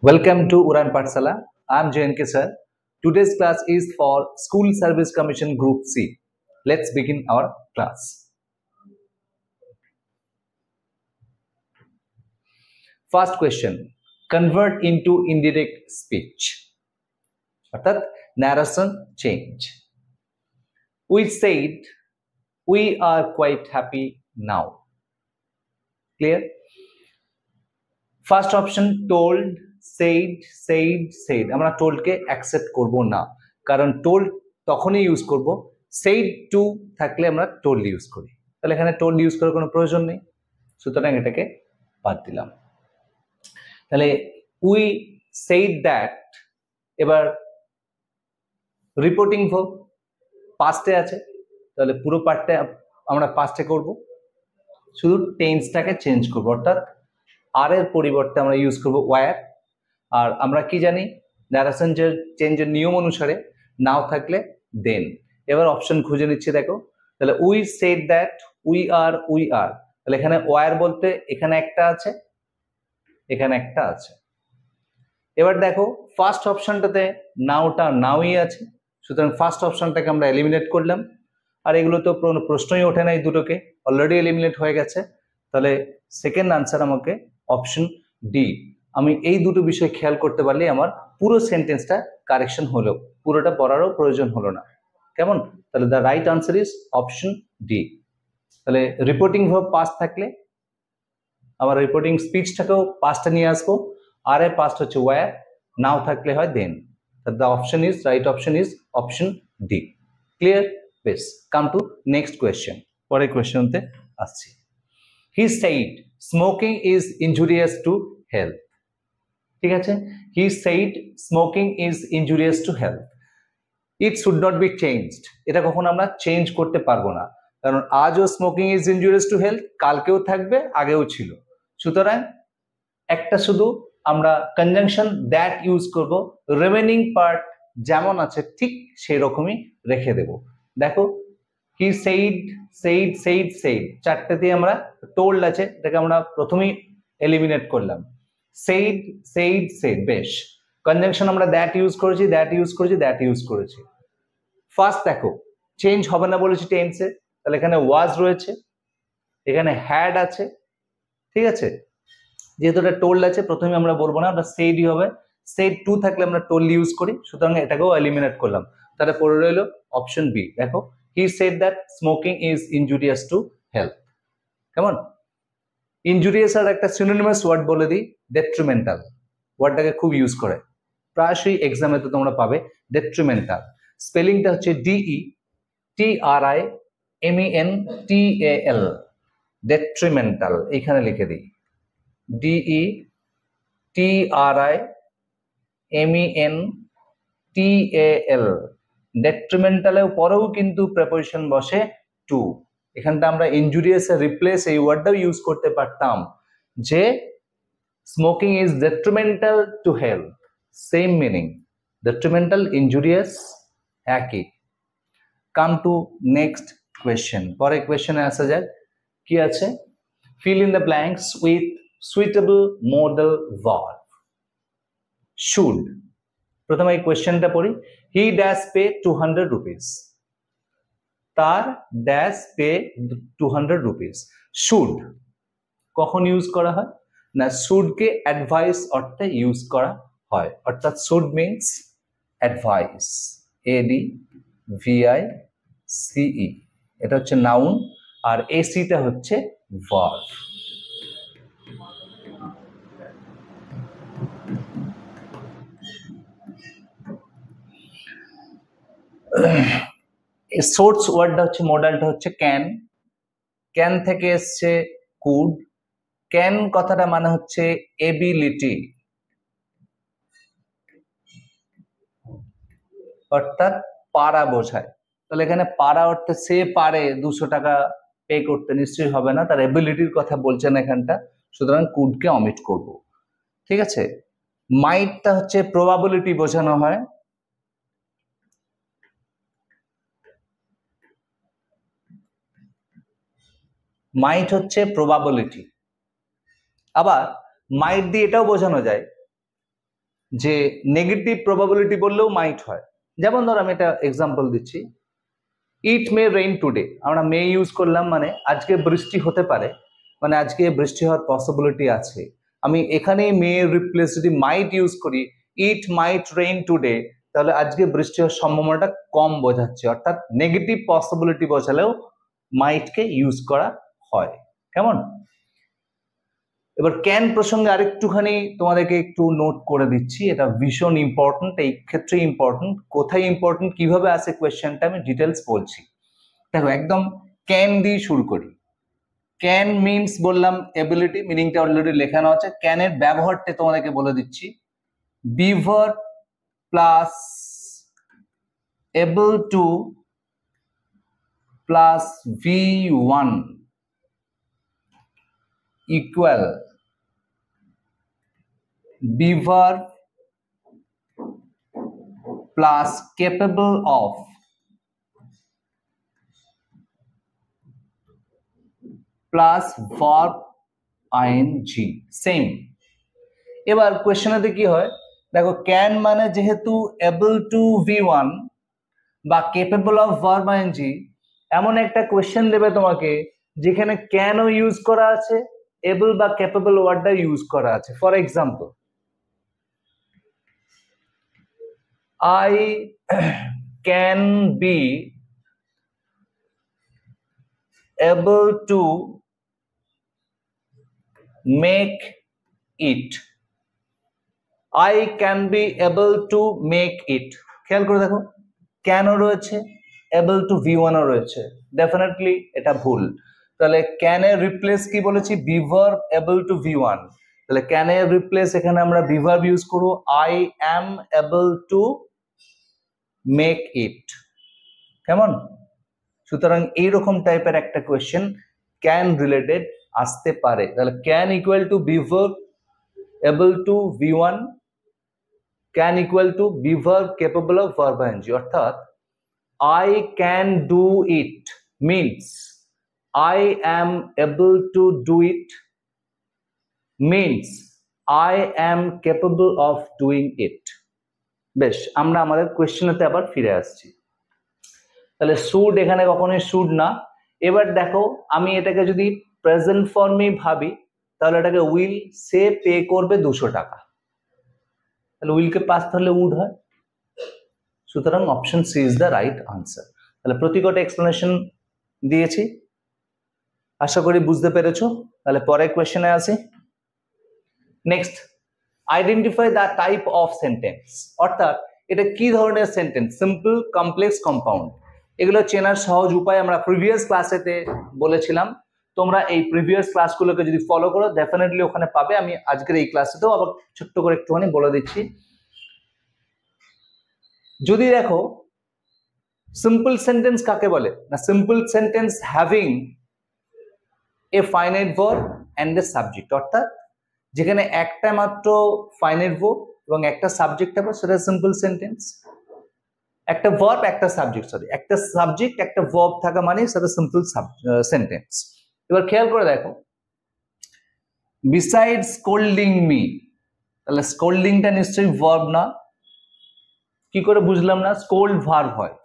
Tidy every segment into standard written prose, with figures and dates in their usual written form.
Welcome to Uran Patsala. I am JNK sir. Today's class is for School Service Commission Group C. Let's begin our class. First question. Convert into indirect speech. অর্থাৎ narration change. We said we are quite happy now. Clear? First option told, said আমরা told কে accept করব না, কারণ told তখনই use করব said to থাকলে আমরা told use করি, তাহলে এখানে told ইউজ করার কোনো প্রয়োজন নেই, সুতরাং এটাকে বাদ দিলাম। তাহলে we said that, এবার রিপোর্টিং ভার্ব পাস্টে আছে, তাহলে পুরো পার্টটা আমরা পাস্টে করব, শুধু টেন্সটাকে চেঞ্জ করব, অর্থাৎ আর এর পরিবর্তে আমরা ইউজ করব ওয়্যার। আর আমরা কি জানি, ন্যারেশন চেঞ্জের নিয়ম অনুসারে নাও থাকলে দেন। এবার অপশন খুঁজে নিচ্ছি, দেখো, তাহলে we said that, we are, তাহলে এখানে ওয়্যার বলতে এখানে একটা আছে, এখানে একটা আছে। এবার দেখো ফার্স্ট অপশনটাতে নাওটা নাওই আছে, সুতরাং ফার্স্ট অপশনটাকে আমরা এলিমিনেট করলাম। আর এগুলো তো কোনো প্রশ্নই ওঠে না, এই দুটোকে অলরেডি এলিমিনেট হয়ে গেছে, তাহলে সেকেন্ড আনসার আমাকে অপশন ডি। আমি এই দুটো বিষয় খেয়াল করতে পারলে আমার পুরো সেন্টেন্সটা কারেকশন হলো, পুরোটা পড়ারও প্রয়োজন হলো না। কেমন? তাহলে the right answer is option D. তাহলে রিপোর্টিং ভার্ব পাস্ট থাকলে আমার রিপোর্টিং স্পিচটাকেও পাস্টে নিয়ে আসবো, আর এর পাস্ট হচ্ছে ওয়্যার, নাও থাকলে হয় then. The option is right option is option D. Clear? বেশ, কাম টু নেক্সট কোয়েশ্চেন। পরের কোয়েশ্চেনতে আসছি। He said smoking is injurious to health. ঠিক আছে, he said smoking is injurious to health. It should not be changed. এটা কখনো আমরা change করতে পারবো না, কারণ আজও smoking is injurious to health, কালকেও থাকবে, আগেও ছিল। সুতরাং একটা শুধু আমরা কনজাংশন দ্যাট ইউজ করব, রিমেনিং পার্ট যেমন আছে ঠিক সেই রকমই রেখে দেব। দেখো, he said চারটে দিয়ে আমরা told আছে, এটাকে আমরা প্রথমেই এলিমিনেট করলাম। said বেশ, কনজাংশন আমরা দ্যাট ইউজ করেছি, ফার্স্ট দেখো চেঞ্জ হবে না বলেছি টেন্সে, তাহলে এখানে ওয়াজ রয়েছে, এখানে হ্যাড আছে, ঠিক আছে। যেহেতু এটা টোল্ড আছে, প্রথমে আমরা বলবো না, আমরা সেইডই হবে। said টু থাকলে আমরা টোল্ড ইউজ করি, সুতরাং এটাকেও এলিমিনেট করলাম। তাহলে পড়ে রইল অপশন বি। দেখো, he said that smoking is injurious to health. কেমন? ইনজুরিয়াস আর একটা সিনোনিমাস ওয়ার্ড বলে দিই, ডেট্রিমেন্টাল। ওয়ার্ডটাকে খুব ইউজ করে, প্রায়শই এক্সামে তো তোমরা পাবে। ডেট্রিমেন্টাল স্পেলিংটা হচ্ছে DETRIMENTAL, ডেট্রিমেন্টাল। এখানে লিখে দিই DETRIMENTAL। ডেট্রিমেন্টালের পরেও কিন্তু প্রিপোজিশন বসে টু। এখানটা আমরা ইনজুরিয়াস এর রিপ্লেস এই ওয়ার্ডটাও ইউজ করতে পারতাম, যে smoking is detrimental to health, same meaning, detrimental injurious একই। Come to next question. পরে কোয়েশ্চেনে আসা যাক, কি আছে, fill in the blanks with suitable modal verb. Should, প্রথমে এই কোয়েশ্চেনটা পড়ি। হি ড্যাশ পে 200 রুপিস, তার ড্যাশ পে 200 রুপিস। শুড কখন ইউজ করা হয় না, শুডকে অ্যাডভাইস অর্থে ইউজ করা হয়, অর্থাৎ শুড মিনস অ্যাডভাইস, ADVICE, এটা হচ্ছে নাউন, আর এসিটা হচ্ছে ভার্ব। সোর্স ওয়ার্ডটা হচ্ছে, মডেলটা হচ্ছে ক্যান, ক্যান থেকে এসছে কুড। ক্যান কথাটা মানে হচ্ছে এবিলিটি, অর্থাৎ পারা বোঝায়। তাহলে এখানে পারা অর্থে সে পারে 200 টাকা পে করতে, নিশ্চয়ই হবে না, তার এবিলিটির কথা বলছেন এখানটা, সুতরাং কুডকে অমিট করব। ঠিক আছে। মাইটটা হচ্ছে প্রবাবিলিটি বোঝানো হয়, মাইট হচ্ছে প্রবাবিলিটি। আবার মাইট দিয়ে এটাও বোঝানো যায় যে নেগেটিভ প্রবাবিলিটি বললেও মাইট হয়। যেমন ধর আমি একটা এক্সাম্পল দিচ্ছি, ইট মে রেইন টুডে, আমরা মে ইউজ করলাম মানে আজকে বৃষ্টি হতে পারে, মানে আজকে বৃষ্টি হওয়ার পসিবিলিটি আছে। আমি এখানে মে রিপ্লেস যদি মাইট ইউজ করি, ইট মাইট রেইন টুডে, তাহলে আজকে বৃষ্টি হওয়ার সম্ভাবনাটা কম বোঝাচ্ছে, অর্থাৎ নেগেটিভ পসিবিলিটি বোঝালেও মাইটকে ইউজ করা হয়। কেমন? এবার ক্যান প্রসঙ্গে আরেকটুখানি তোমাদেরকে একটু নোট করে দিচ্ছি, এটা ভীষণ ইম্পর্টেন্ট, এই ক্ষেত্রে ইম্পর্টেন্ট, কোথায় ইম্পর্টেন্ট, কিভাবে আসে কোয়েশ্চেনটা আমি ডিটেলস বলছি। দেখো একদম ক্যান দিয়ে শুরু করি। ক্যান মিনস বললাম এবিলিটি, মিনিংটা অলরেডি লেখানো আছে। ক্যানের ব্যবহারটা তোমাদেরকে বলে দিচ্ছি, be verb plus able to plus V1 equal be verb plus capable of plus verb ing same. এবার কোয়েশ্চেনেতে কি হয় দেখো, ক্যান মানে যেহেতু able to V1 বা capable of verb ing, এমন একটা কোয়েশ্চেন দেবে তোমাকে যেখানে ক্যানও ইউজ করা আছে, এবল বা ক্যাপেবল ওয়ার্ডটা ইউজ করা আছে। For example, I can be able to make it, I can be able to make it. খেয়াল করে দেখো, ক্যানও রয়েছে, এবল টু V1 ও রয়েছে, ডেফিনেটলি এটা ভুল। তাহলে ক্যানের রিপ্লেস কি বলেছি, be verb able to V1, তাহলে ক্যানের রিপ্লেস এখানে আমরা বি ভার্ব ইউজ করব, I am able to make it. কেমন? সুতরাং এইরকম টাইপের একটা কোয়েশ্চেন ক্যান রিলেটেড আসতে পারে। তাহলে can equal to be verb able to V1, can equal to be verb capable of verb ing, অর্থাৎ I can do it means I am able to do it means I am capable of doing it. বেশ, আমরা আমাদের কোয়েশ্চেনেতে আবার ফিরে আসছি। তাহলে should এখানে কখনোই শুড না। এবার দেখো, আমি এটাকে যদি প্রেজেন্ট ফর্মে ভাবি, তাহলে এটাকে উইল, সে পে করবে 200 টাকা, তাহলে উইলকে পাস ধরলে উড হয়। সুতরাং option C is the right answer. তাহলে প্রতিকটা এক্সপ্লেনেশন দিয়েছি, আশা করি বুঝতে পেরেছো। তাহলে পরের কোয়েশ্চেনে আসি। Next, identify the type of sentence, অর্থাৎ এটা কি ধরনের সেন্টেন্স, সিম্পল, কমপ্লেক্স, কম্পাউন্ড। এগুলো চেনার সহজ উপায় আমরা প্রিভিয়াস ক্লাসেতে বলেছিলাম। তোমরা এই প্রিভিয়াস ক্লাসগুলোকে যদি ফলো করো ডেফিনেটলি ওখানে পাবে। আমি আজকের এই ক্লাসেতেও আবার ছোট্ট করে একটুখানি বলে দিচ্ছি। যদি দেখো, সিম্পল সেন্টেন্স কাকে বলে না, simple sentence having a finite verb and a subject, অর্থাৎ যেখানে একটা মাত্র ফাইনাইট ভার্ব এবং একটা সাবজেক্ট হবে, সেটা সিম্পল সেন্টেন্স। একটা ভার্ব একটা সাবজেক্ট, একটা সাবজেক্ট একটা ভার্ব থাকা মানে সেটা সিম্পল সেন্টেন্স। এবার খেয়াল করে দেখো, বিসাইড স্কোল্ডিং মি, তাহলে স্কোল্ডিংটা নিশ্চয়ই ভার্ব না। কি করে বুঝলাম না? স্কোল্ড ভার্ব হয়,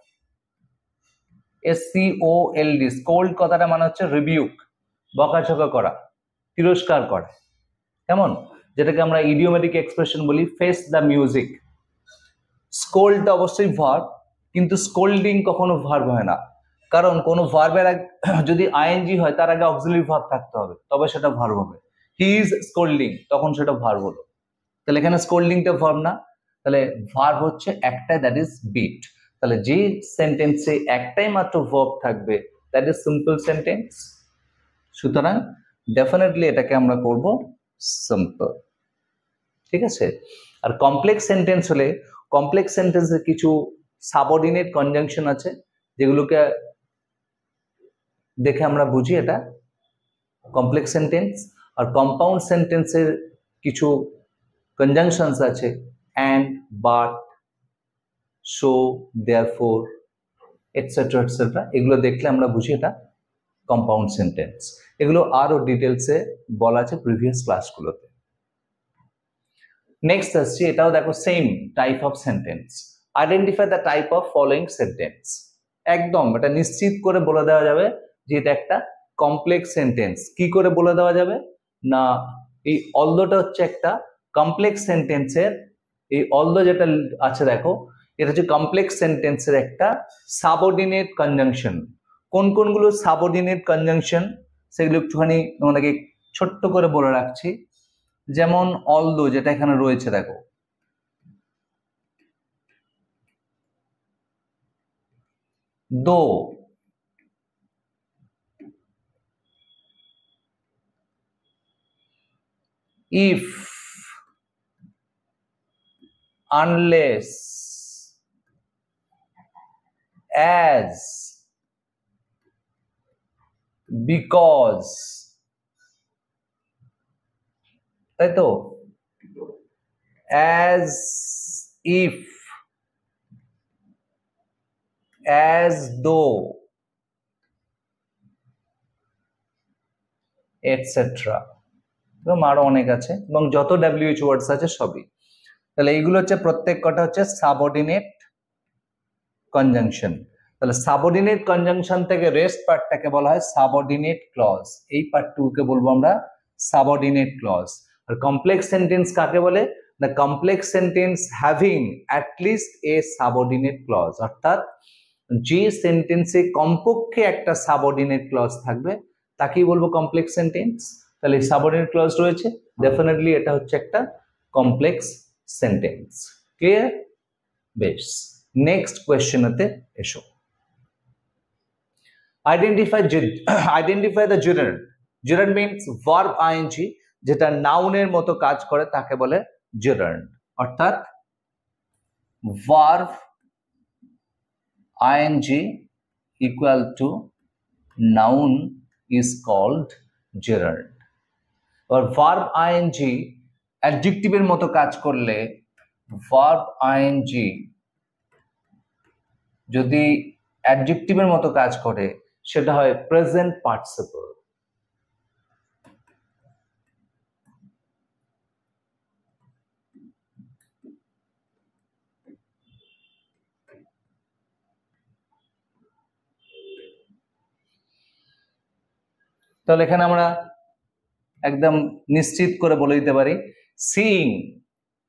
SCOLD। স্কোল্ড কথাটা মানে হচ্ছে রিবিউক, বকাঝকা করা, তিরস্কার করা। কেমন? যেটাকে আমরা ইডিওমেটিক এক্সপ্রেশন বলি, ফেস দ্য মিউজিক। স্কোল্ডটা অবশ্যই ভার্ব, কিন্তু স্কোল্ডিং কখনো ভার্ব হয় না, কারণ কোনো ভার্বের যদি আইএনজি হয় তার আগে অক্সিলারি ভার্ব থাকতে হবে, তবে সেটা ভার্ব হবে। হি ইজ স্কোল্ডিং, তখন সেটা ভার্ব হলো। তাহলে এখানে স্কোল্ডিংটা ভার্ব না, তাহলে ভার্ব হচ্ছে একটা, দ্যাট ইজ বিট। তাহলে যে সেন্টেন্সে একটাই মাত্র ভার্ব থাকবে দ্যাট ইজ সিম্পল সেন্টেন্স। সুতরাং ডেফিনেটলি এটাকে আমরা করব সিম্পল। ঠিক আছে? আর কমপ্লেক্স সেন্টেন্স হলে, কমপ্লেক্স সেন্টেন্সের কিছু সাবঅর্ডিনেট কনজাংশন আছে যেগুলোকে দেখে আমরা বুঝি এটা কমপ্লেক্স সেন্টেন্স। আর কম্পাউন্ড সেন্টেন্সের কিছু কনজাংশনস আছে, and, but, so, therefore, etcetera etcetera. এগুলো দেখলে আমরা বুঝি এটা কম্পাউন্ড সেন্টেন্স। এগুলো আরো ডিটেলসে বলা আছে প্রিভিয়াস ক্লাসগুলোতে। নেক্সট আসছে, এটাও দেখো same type of sentence. Identify the type of following sentence. একদম এটা নিশ্চিত করে বলে দেওয়া যাবে যে এটা একটা কমপ্লেক্স সেন্টেন্স। কি করে বলে দেওয়া যাবে না, এই অলদোটা হচ্ছে একটা কমপ্লেক্স সেন্টেন্সের, এই অলদো যেটা আছে দেখো এটা হচ্ছে কমপ্লেক্স সেন্টেন্সের একটা সাবঅর্ডিনেট কনজাংশন। কোন কোনগুলো সাবঅর্ডিনেট কনজাংশন সেগুলো একটুখানি তোমাদেরকে ছোট্ট করে বলে রাখছি। যেমন অলদো যেটা এখানে রয়েছে দেখো, দো, if, unless, as, because, তাই তো, as if, as though, etcetera. এবং আরো অনেক আছে, এবং যত WH ওয়ার্ডস আছে সবই। তাহলে এইগুলো হচ্ছে প্রত্যেক কটা হচ্ছে সাবঅর্ডিনেট কনজাংশন। তাহলে সাবঅর্ডিনেট কনজাংশন থেকে রেস্ট পার্টটাকে বলা হয় সাবঅর্ডিনেট ক্লজ। এই পার্টটুকুকে বলবো আমরা সাবঅর্ডিনেট ক্লজ। আর কমপ্লেক্স সেন্টেন্স কাকে বলে? The complex sentence having at least a subordinate clause, অর্থাৎ যে সেন্টেন্সে কমপক্ষে একটা সাবঅর্ডিনেট ক্লজ থাকবে তাকেই বলবো কমপ্লেক্স সেন্টেন্স। তাহলে সাবঅর্ডিনেট ক্লজ রয়েছে, ডেফিনেটলি এটা হচ্ছে একটা কমপ্লেক্স সেন্টেন্স। ক্লিয়ার? বেশ, নেক্সট কোয়েশ্চেনেতে এসো। Identify the gerund. Gerund means verb ING, যেটা নাউনের মতো কাজ করে তাকে বলে জেরান্ড। অর্থাৎ verb ING equal to noun is called gerund। और verb ing অ্যাডজেক্টিভের মতো কাজ করলে, verb ing যদি অ্যাডজেক্টিভের মতো কাজ করে সেটা হয় প্রেজেন্ট পার্টিসিপল। তাহলে এখানে আমরা একদম নিশ্চিত করে বলে দিতে পারি সিইং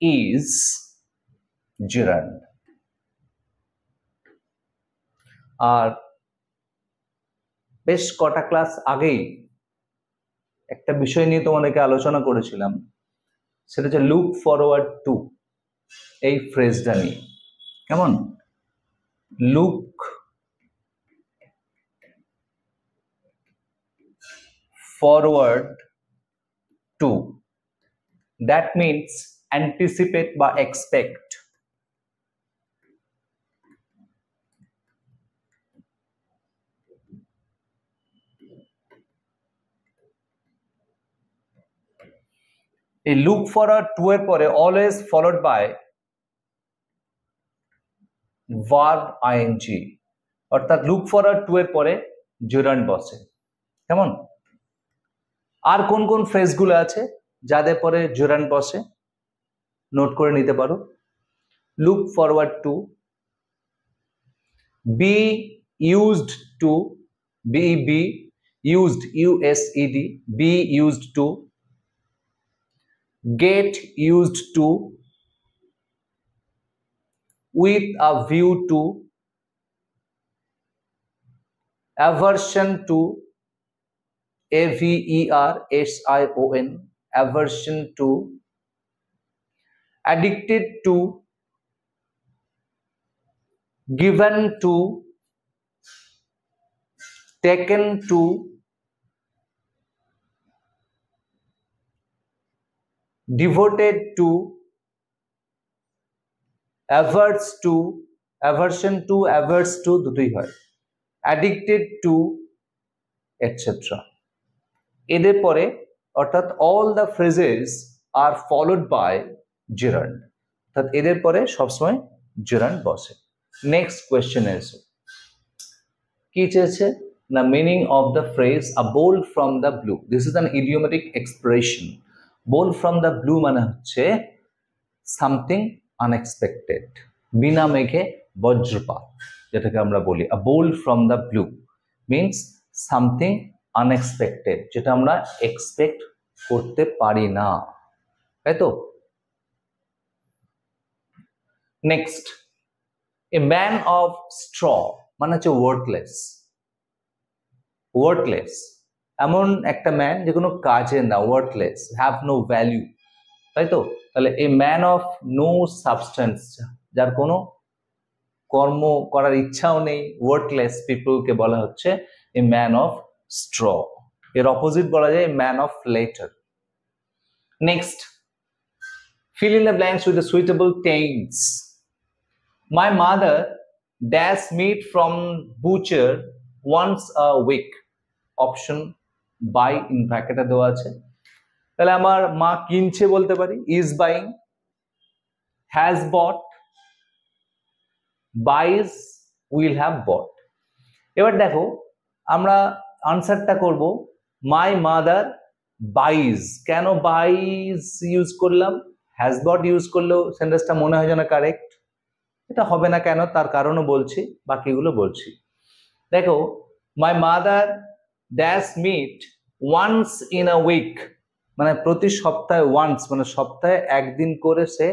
ইজ gerund। আর বেশ কটা ক্লাস আগেই একটা বিষয় নিয়ে তোমাদেরকে আলোচনা করেছিলাম, সেটা হচ্ছে লুক ফরওয়ার্ড টু, এই ফ্রেজটা নিয়ে। কেমন? Look forward to, that means anticipate বা expect। এই look forward to এর পরে always followed by verb ing, অর্থাৎ look forward to এর পরে gerund বসে। কেমন? আর কোন কোন ফ্রেজগুলো আছে যাদের পরে gerund বসে নোট করে নিতে পারো। look forward to, be used to, be used, used, be used to, get used to, with a view to, aversion to, aversion, aversion to, addicted to, given to, taken to, devoted to, averse to, aversion to, averse to দুটোই হয়, addicted to, etc. এদের পরে অর্থাৎ all the phrases are followed by gerund, অর্থাৎ এদের পরে সবসময় gerund বসে। নেক্সট কোয়েশ্চেনে এসো। কি চেয়েছে না, meaning of the phrase a bolt from the blue, this is an idiomatic expression। bolt from the blue মানে হচ্ছে সামথিং আনএক্সপেক্টেড, বিনা মেঘে বজ্রপাত যেটাকে আমরা বলি, a bolt from the blue means something unexpected, যেটা আমরা এক্সপেক্ট করতে পারি না, তাই তো? Next, a man of straw মানে হচ্ছে ওয়ার্থলেস। ওয়ার্থলেস এমন একটা ম্যান যে কোনো কাজে না, ওয়ার্থলেস, হ্যাভ নো ভ্যালু, তাই তো? তাহলে a man of no substance, যার কোনো কর্ম করার ইচ্ছাও নেই, ওয়ার্থলেস পিপলকে বলা হচ্ছে এ ম্যান অফ স্ট্র। এর অপোজিট বলা যায় man of letter. Next, fill in the blanks with the suitable tense. My mother dash meat from butcher once a week. Option buy in bracket দেওয়া আছে, তাহলে আমার মা কিনছে বলতে পারি is buying, has bought, buys, will have bought। এবার দেখো আমরা আনসারটা করব my mother buys। কেন buys ইউজ করলাম, has bought ইউজ করলেও সেন্টেন্সটা মনে হয় যেন কারেক্ট, এটা হবে না কেন তার কারণও বলছি, বাকিগুলো বলছি। দেখো my mother dash meat once in a week মানে প্রতি সপ্তাহে, ওয়ান্স মানে সপ্তাহে একদিন করে সে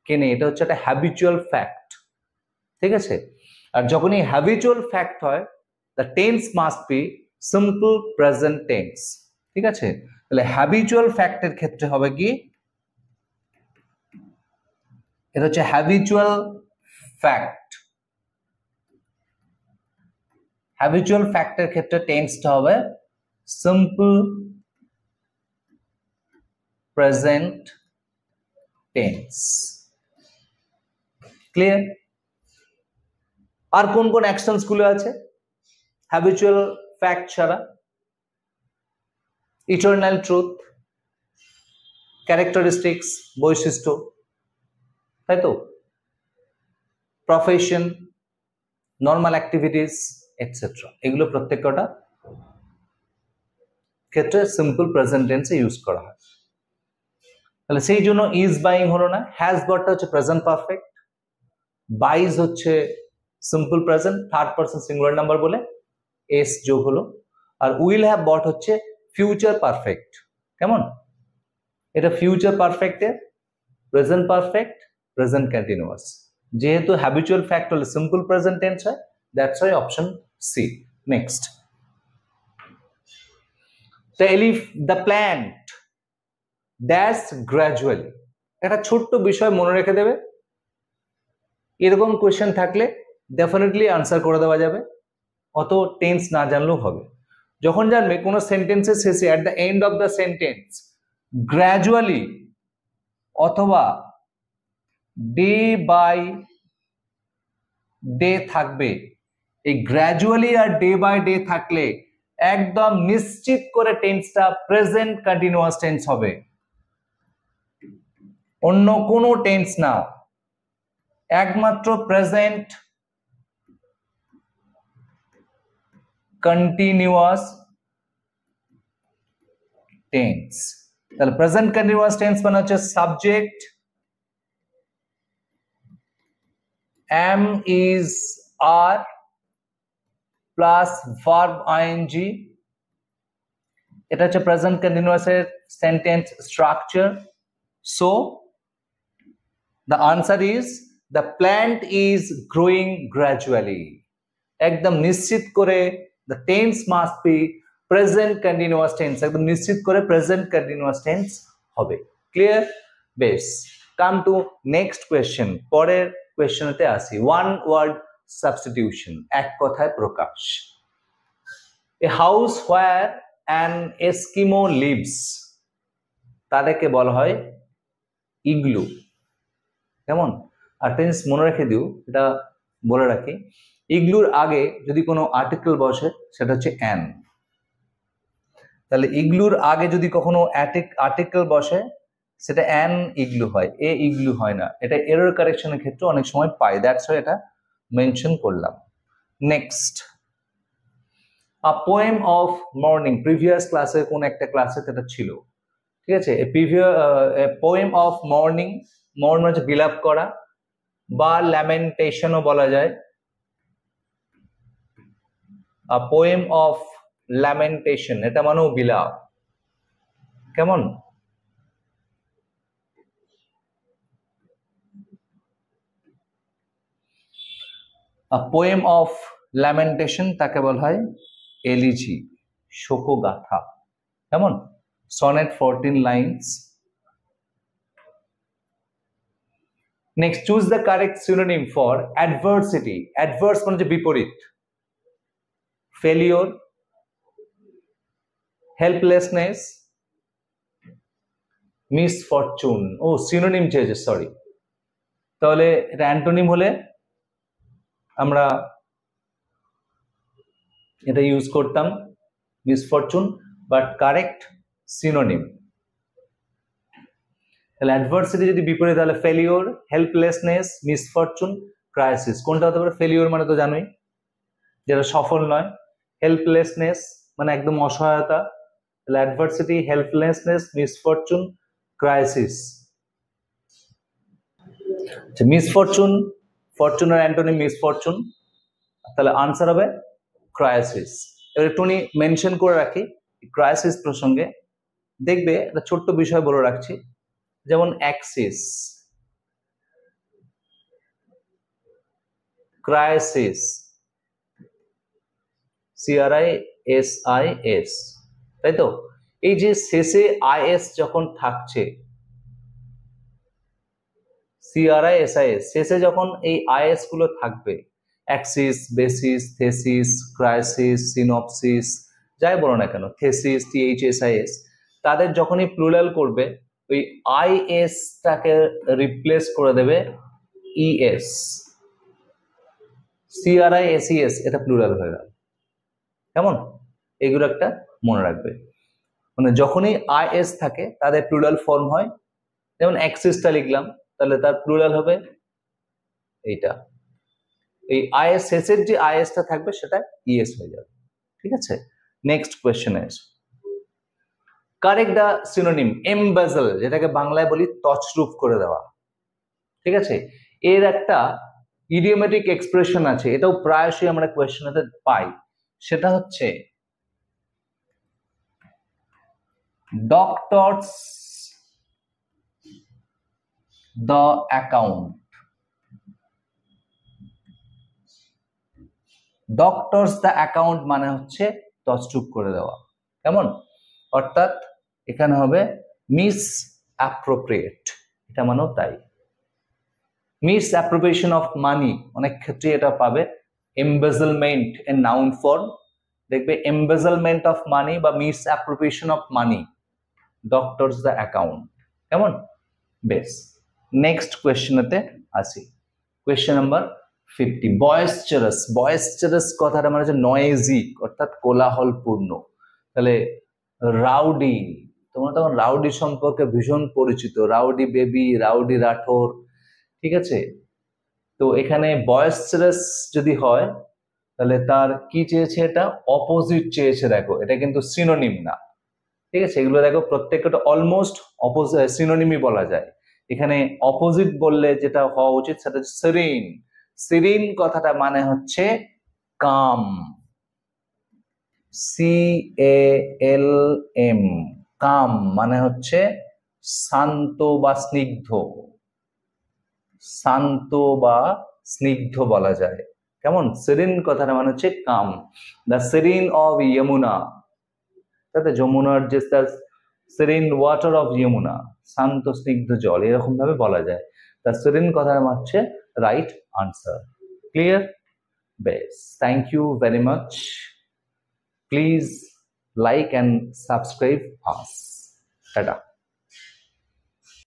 কেনে, এটা হচ্ছে একটা হ্যাবিচুয়াল ফ্যাক্ট, ঠিক আছে? আর যখনই হ্যাবিচুয়াল ফ্যাক্ট হয় the tense must be simple present tense, ঠিক আছে? তাহলে হ্যাবিচুয়াল ফ্যাক্টের ক্ষেত্রে হবে কি, এটা হচ্ছে হ্যাবিচুয়াল ফ্যাক্ট। হ্যাবিচুয়াল ফ্যাক্টের ক্ষেত্রে টেন্সটা হবে সিম্পল প্রেজেন্ট টেন্স। ক্লিয়ার? আর কোন কোন অ্যাকশনস গুলো আছে হ্যাবিচুয়াল ফ্যাক্ট ছাড়া? ইটারনাল ট্রুথ, ক্যারেক্টারিস্টিক্স বৈশিষ্ট্য, তাই তো? প্রফেশন, নর্মাল অ্যাক্টিভিটিস এটসেট্রা, এগুলো প্রত্যেকটা ক্ষেত্রে সিম্পল প্রেজেন্ট টেন্সে ইউজ করা হয়। তাহলে সেই জন্য ইজ বাইং হলো না, হ্যাজ বটটা হচ্ছে প্রেজেন্ট পারফেক্ট, বাইজ হচ্ছে simple present third person singular number বলে এস যোগ হলো, আর উইল হ্যাভ বট হচ্ছে ফিউচার পারফেক্ট। কেমন? এটা ফিউচার পারফেক্টের প্রেজেন্ট পারফেক্ট, প্রেজেন্ট কন্টিনিউয়াস, যেহেতু হ্যাবিচুয়াল ফ্যাক্ট হলে সিম্পল প্রেজেন্ট টেন্স হয়, that's why option C. Next, the plant dash gradually, একটা ছোট্ট বিষয় মনে রেখে দেবে, এরকম কোয়েশ্চেন থাকলে ডেফিনেটলি আনসার করে দেওয়া যাবে, অত টেন্স না জানলেও হবে। যখন জানবে কোনো সেন্টেন্সের শেষে at the end of the sentence gradually অথবা ডে বাই ডে থাকবে, এই গ্র্যাজুয়ালি আর ডে বাই ডে থাকলে একদম নিশ্চিত করে টেন্সটা প্রেজেন্ট কন্টিনিউয়াস টেন্স হবে, অন্য কোনো টেন্স না, একমাত্র প্রেজেন্ট কন্টিনিউয়াস টেন্স। তাহলে প্রেজেন্ট কন্টিনিউয়াস টেন্স মানে হচ্ছে subject am is are plus verb ING, এটা হচ্ছে প্রেজেন্ট কন্টিনিউয়াস এর sentence structure. So the answer is the plant is growing gradually, একদম নিশ্চিত করে the tense must be present continuous tense, একদম নিশ্চিত করে present continuous tense হবে। ক্লিয়ার? বেশ, come to next question, পরের কোয়েশ্চেনেতে আসি। one word substitution, এক কথায় প্রকাশ। a house where an Eskimo lives, তাদেরকে বলা হয় ইগলু। কেমন? আর টেন্স মনে রেখে দিও, এটা বলে রাখি, ইগলুর আগে যদি কোনো আর্টিকেল বসে সেটা হচ্ছে অ্যান, তাহলে ইগলুর আগে যদি কখনো আর্টিকেল বসে সেটা অ্যান ইগলু হয়, এ ইগলু হয় না। এটা এরর কারেকশনের ক্ষেত্রে অনেক সময় পাই, দ্যাটস ওয়াই এটা মেনশন করলাম। Next, a poem of morning, previous ক্লাসে কোন একটা ক্লাসে এটা ছিল, ঠিক আছে? পোয়েম অফ মর্নিং মর্ন হচ্ছে বিলাপ করা বা ল্যামেন্টেশনও বলা যায়। আ পোয়েম অফ ল্যামেন্টেশন, এটা মানেও বিলাপ। কেমন? আ পোয়েম অফ ল্যামেন্টেশন তাকে বলা হয় এলিজি, শোকগাথা। কেমন? Sonnet 14 lines. Next, choose the correct synonym for adversity. Adverse মানে হচ্ছে বিপরীত। Failure, helplessness, misfortune. ও সিনোনিম চেয়েছে, সরি। তাহলে এটা অ্যান্টোনিম হলে আমরা এটা ইউজ করতাম মিসফরচুন, বাট কারেক্ট সিনোনিম। তাহলে অ্যাডভার্সিটি যদি বিপরীত, তাহলে ফেলিওর, হেল্পলেসনেস, মিসফরচুন, ক্রাইসিস। কোনটা হতে পারে? ফেলিওর মানে তো জানোই, যেটা সফল নয়। হেল্পলেসনেস মানে একদম অসহায়তা। তাহলে adversity, helplessness, misfortune, crisis. Misfortune, ফরচুনের অ্যান্টোনিম মিসফরচুন, তাহলে আনসার হবে ক্রাইসিস। এবার একটুখানি মেনশন করে রাখি ক্রাইসিস প্রসঙ্গে, দেখবে একটা ছোট্ট বিষয় বলে রাখছি, যেমন অ্যাক্সিস, ক্রাইসিস, CRISIS, তাই তো? এই যে শেষে IS যখন থাকছে, CRISIS, শেষে যখন এই IS গুলো থাকবে, Axis, basis, thesis, crisis, synopsis, যাই বলো না কেন, থেসিস, THSIS, তাদের যখনই প্লুরাল করবে, ওই IS টাকে রিপ্লেস করে দেবে ES, CRISES, এটা প্লুরাল হয়ে গেল। কেমন? এগুলো একটা মনে রাখবে, মানে যখনই IS থাকে তাদের প্লুরাল ফর্ম হয়। যেমন অ্যাক্সিসটা লিখলাম, তাহলে তার প্লুরাল হবে এইটা। এই IS শেষের যে IS-টা থাকবে সেটা ES হয়ে যাবে। ঠিক আছে, নেক্সট কোয়েশ্চেনে এসো। কারেক্ট দ্য সিনোনিম এমবেজল, যেটাকে বাংলায় বলি তছরূপ করে দেওয়া। ঠিক আছে, এর একটা ইডিওমেটিক এক্সপ্রেশন আছে, এটাও প্রায়শই আমরা কোয়েশ্চেনেতে পাই। সেটা হচ্ছে doctors the account. Doctors the account মানে হচ্ছে তছরূপ করে দেওয়া। কেমন? অর্থাৎ এখানে হবে মিস অ্যাপ্রোপ্রিয়েট, এটা মানেও তাই। মিস অ্যাপ্রোপ্রিয়েশন অফ মানি, অনেক ক্ষেত্রে এটা পাবে। এমবেজলমেন্ট এর নাউন ফর্ম, দেখবে এমবেজলমেন্ট অফ মানি বা miss appropriation of money, doctors the account. কেমন? বেশ, নেক্সট কোয়েশ্চেনেতে আসি। Question number 50, বয়েসচারাস। বয়েসচারাস কথাটা মানে হচ্ছে নয়েজি, অর্থাৎ কোলাহলপূর্ণ। তাহলে রাউডি, তোমরা তখন রাউডি সম্পর্কে ভীষণ পরিচিত, রাউডি বেবি, রাউডি রাঠোর। ঠিক আছে, তো এখানে বয়েসচারাস যদি হয় তাহলে তার কি চেয়েছে? এটা অপোজিট চেয়েছে। দেখো, এটা কিন্তু সিনোনিম না। ঠিক আছে, এগুলো দেখো প্রত্যেকটা অলমোস্ট অপোজিট, সিনোনিমই বলা যায়। এখানে অপোজিট বললে যেটা হওয়া উচিত সেটা হচ্ছে সেরিন। সেরিন কথাটা মানে হচ্ছে কাম, CALM, কাম মানে হচ্ছে শান্ত বা স্নিগ্ধ, শান্ত বা স্নিগ্ধ বলা যায়। কেমন? সেরিন কথাটা মানে হচ্ছে কাম। দ্য সেরিন অফ যমুনা, তাতে যমুনার যে সেরিন ওয়াটার অফ যমুনা, শান্ত স্নিগ্ধ জল, এরকম ভাবে বলা যায়। দ্য সেরিন কথাটা হচ্ছে রাইট আনসার। ক্লিয়ার? বেশ, thank you very much. Please like and subscribe us. Tata.